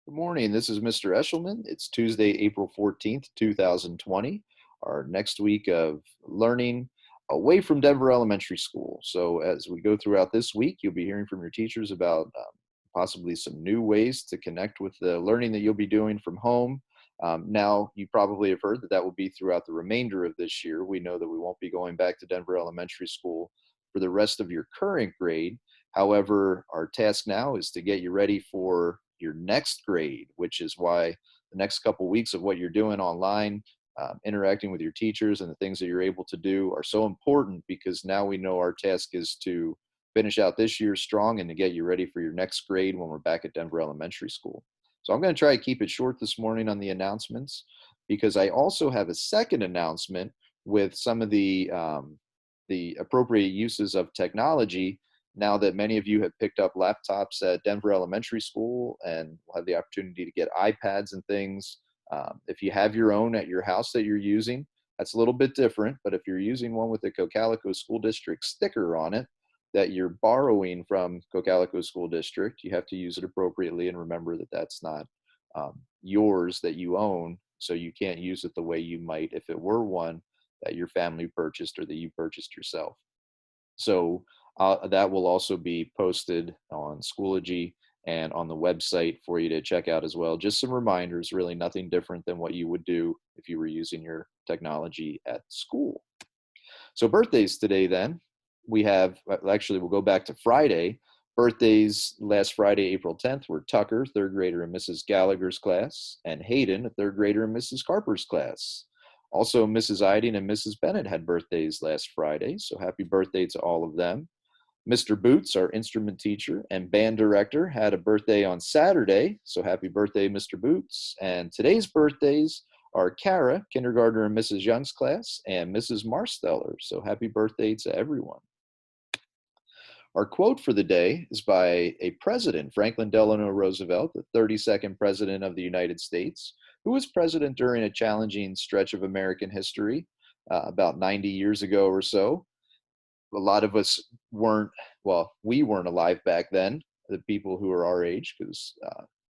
Good morning. This is Mr. Eshelman. It's Tuesday, April 14th, 2020, our next week of learning away from Denver Elementary School. So, as we go throughout this week, you'll be hearing from your teachers about possibly some new ways to connect with the learning that you'll be doing from home. Now, you probably have heard that that will be throughout the remainder of this year. We know that we won't be going back to Denver Elementary School for the rest of your current grade. However, our task now is to get you ready for your next grade, which is why the next couple weeks of what you're doing online, interacting with your teachers, and the things that you're able to do are so important because now we know our task is to finish out this year strong and to get you ready for your next grade when we're back at Denver Elementary School. So I'm going to try to keep it short this morning on the announcements because I also have a second announcement with some of the appropriate uses of technology now that many of you have picked up laptops at Denver Elementary School and will have the opportunity to get iPads and things. If you have your own at your house that you're using, that's a little bit different. But if you're using one with the Cocalico School District sticker on it that you're borrowing from Cocalico School District, you have to use it appropriately and remember that that's not yours that you own. So you can't use it the way you might if it were one that your family purchased or that you purchased yourself. So that will also be posted on Schoology and on the website for you to check out as well. Just some reminders, really nothing different than what you would do if you were using your technology at school. So birthdays today then. We have, actually we'll go back to Friday. Birthdays last Friday, April 10th, were Tucker, third grader in Mrs. Gallagher's class, and Hayden, a third grader in Mrs. Carper's class. Also, Mrs. Iding and Mrs. Bennett had birthdays last Friday, so happy birthday to all of them. Mr. Boots, our instrument teacher and band director, had a birthday on Saturday, so happy birthday, Mr. Boots. And today's birthdays are Kara, kindergartner in Mrs. Young's class, and Mrs. Marsteller, so happy birthday to everyone. Our quote for the day is by a president, Franklin Delano Roosevelt, the 32nd president of the United States, who was president during a challenging stretch of American history about 90 years ago or so. A lot of us weren't, well, we weren't alive back then, the people who are our age, because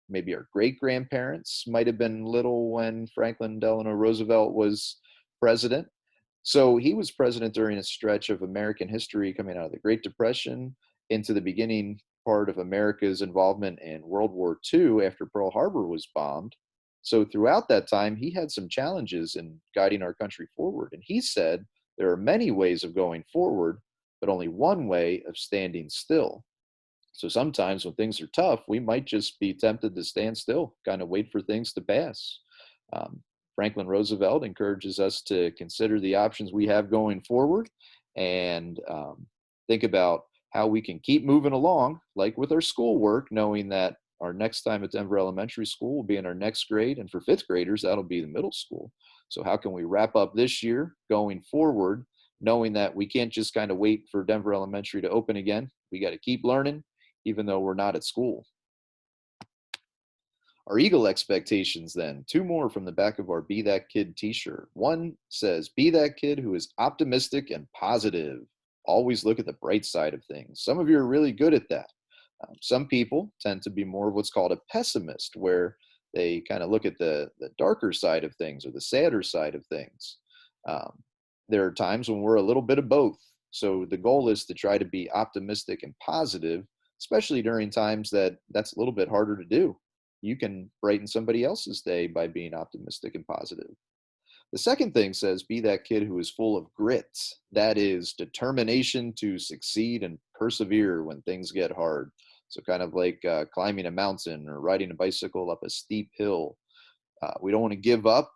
maybe our great grandparents might have been little when Franklin Delano Roosevelt was president. So he was president during a stretch of American history coming out of the Great Depression into the beginning part of America's involvement in World War II after Pearl Harbor was bombed. So throughout that time, he had some challenges in guiding our country forward. And he said, there are many ways of going forward, but only one way of standing still. So sometimes when things are tough, we might just be tempted to stand still, kind of wait for things to pass. Um, Franklin Roosevelt encourages us to consider the options we have going forward and think about how we can keep moving along, like with our schoolwork, knowing that our next time at Denver Elementary School will be in our next grade, and for fifth graders, that'll be the middle school. So how can we wrap up this year going forward, knowing that we can't just kind of wait for Denver Elementary to open again? We got to keep learning, even though we're not at school. Our Eagle expectations then, two more from the back of our Be That Kid t-shirt. One says, be that kid who is optimistic and positive. Always look at the bright side of things. Some of you are really good at that. Some people tend to be more of what's called a pessimist, where they kind of look at the darker side of things or the sadder side of things. There are times when we're a little bit of both. So the goal is to try to be optimistic and positive, especially during times that's a little bit harder to do. You can brighten somebody else's day by being optimistic and positive. The second thing says, be that kid who is full of grit. That is determination to succeed and persevere when things get hard. So kind of like climbing a mountain or riding a bicycle up a steep hill. We don't want to give up.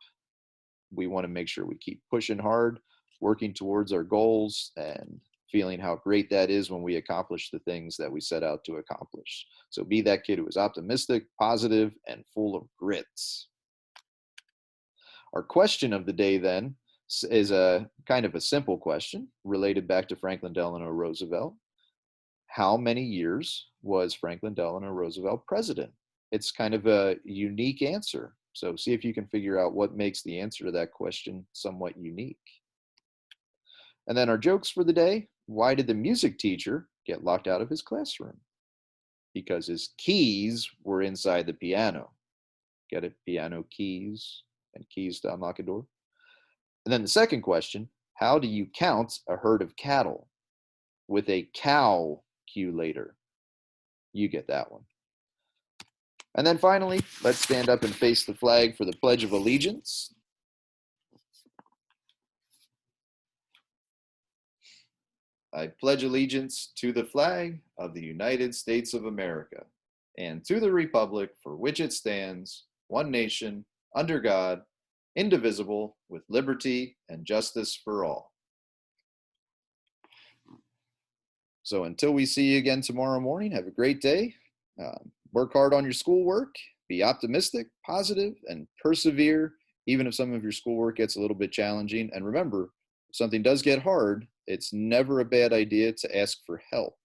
We want to make sure we keep pushing hard, working towards our goals, and feeling how great that is when we accomplish the things that we set out to accomplish. So be that kid who is optimistic, positive, and full of grit. Our question of the day then is a kind of a simple question related back to Franklin Delano Roosevelt. How many years was Franklin Delano Roosevelt president? It's kind of a unique answer. So see if you can figure out what makes the answer to that question somewhat unique. And then our jokes for the day. Why did the music teacher get locked out of his classroom? Because his keys were inside the piano. Get it? Piano keys and keys to unlock a door. And then the second question, how do you count a herd of cattle with a calculator? You get that one. And then finally, let's stand up and face the flag for the Pledge of Allegiance. I pledge allegiance to the flag of the United States of America and to the republic for which it stands, one nation, under God, indivisible, with liberty and justice for all. So until we see you again tomorrow morning, have a great day. Work hard on your schoolwork. Be optimistic, positive, and persevere, even if some of your schoolwork gets a little bit challenging. And remember, if something does get hard, it's never a bad idea to ask for help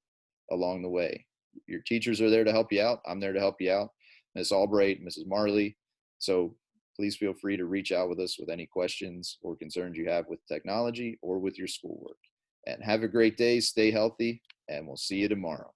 along the way. Your teachers are there to help you out. I'm there to help you out. Miss Albright, Mrs. Marley. So please feel free to reach out with us with any questions or concerns you have with technology or with your schoolwork. And have a great day. Stay healthy, and we'll see you tomorrow.